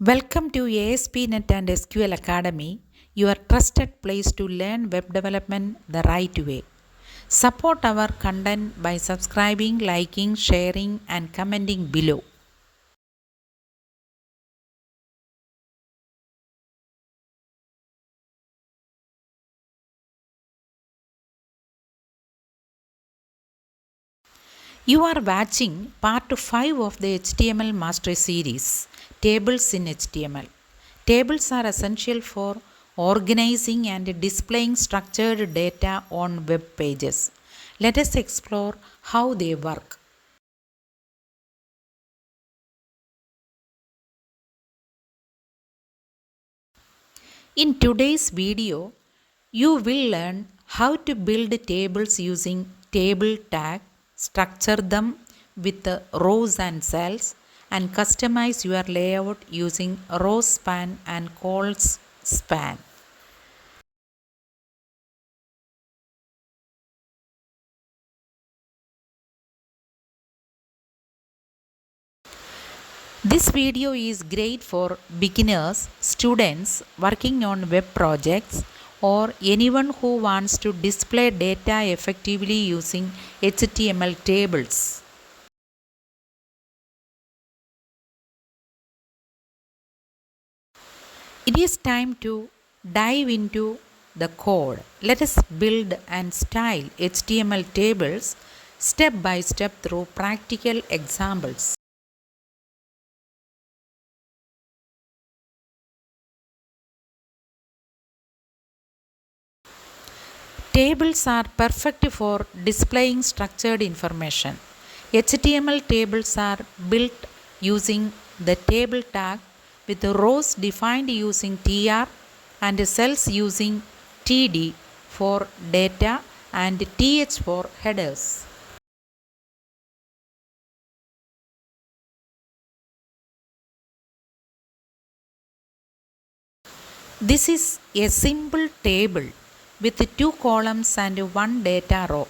Welcome to ASP NET and SQL Academy, your trusted place to learn web development the right way. Support our content by subscribing, liking, sharing, and commenting below. You are watching part 5 of the HTML Master Series, Tables in HTML. Tables are essential for organizing and displaying structured data on web pages. Let us explore how they work. In today's video, you will learn how to build tables using table tag, structure them with the rows and cells, and customize your layout using row span and columns span. This video is great for beginners, students working on web projects, or anyone who wants to display data effectively using HTML tables. It is time to dive into the code. Let us build and style HTML tables step by step through practical examples. Tables are perfect for displaying structured information. HTML tables are built using the table tag with rows defined using tr and cells using td for data and th for headers. This is a simple table with two columns and one data row.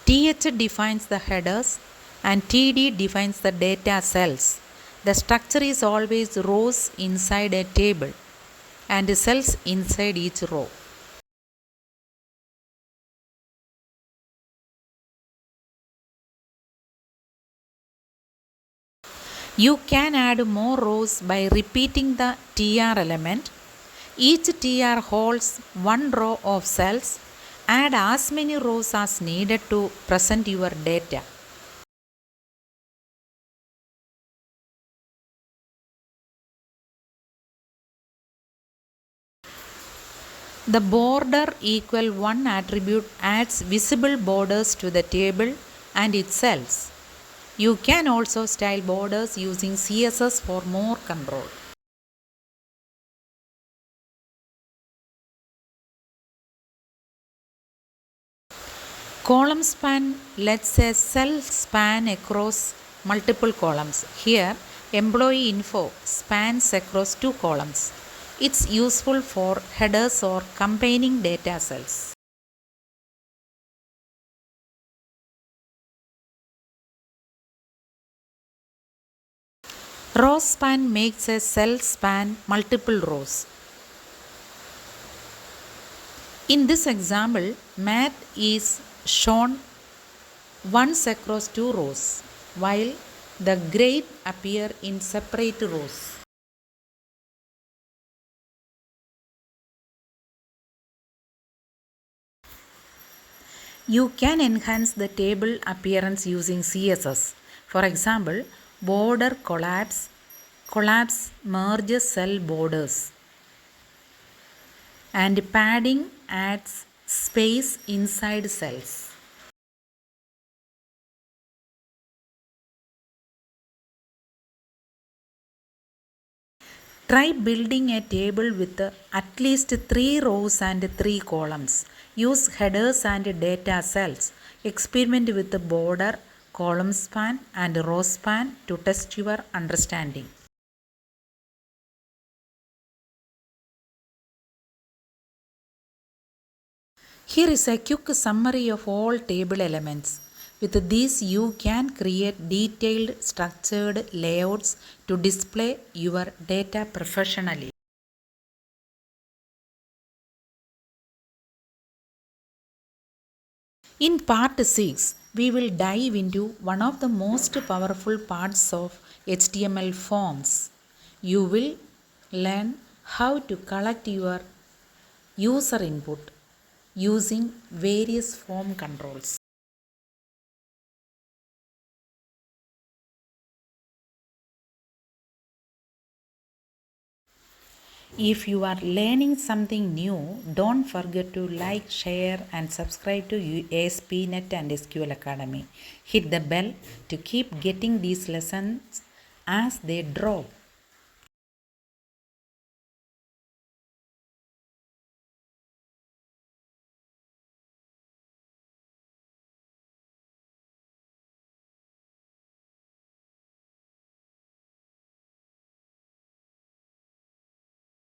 TH defines the headers and TD defines the data cells. The structure is always rows inside a table and cells inside each row. You can add more rows by repeating the TR element. Each TR holds one row of cells. Add as many rows as needed to present your data. The border equal one attribute adds visible borders to the table and its cells. You can also style borders using CSS for more control. Column span lets a cell span across multiple columns. Here, employee info spans across two columns. It's useful for headers or combining data cells. Row span makes a cell span multiple rows. In this example, math is shown once across two rows, while the grade appear in separate rows. You can enhance the table appearance using CSS. For example, border collapse merges cell borders, and padding adds space inside cells. Try building a table with at least 3 rows and 3 columns. Use headers and data cells. Experiment with the border, column span, and row span to test your understanding. Here is a quick summary of all table elements. With this, you can create detailed structured layouts to display your data professionally. In part 6, we will dive into one of the most powerful parts of HTML forms. You will learn how to collect your user input using various form controls. If you are learning something new, don't forget to like, share, and subscribe to ASP NET and SQL Academy. Hit the bell to keep getting these lessons as they drop.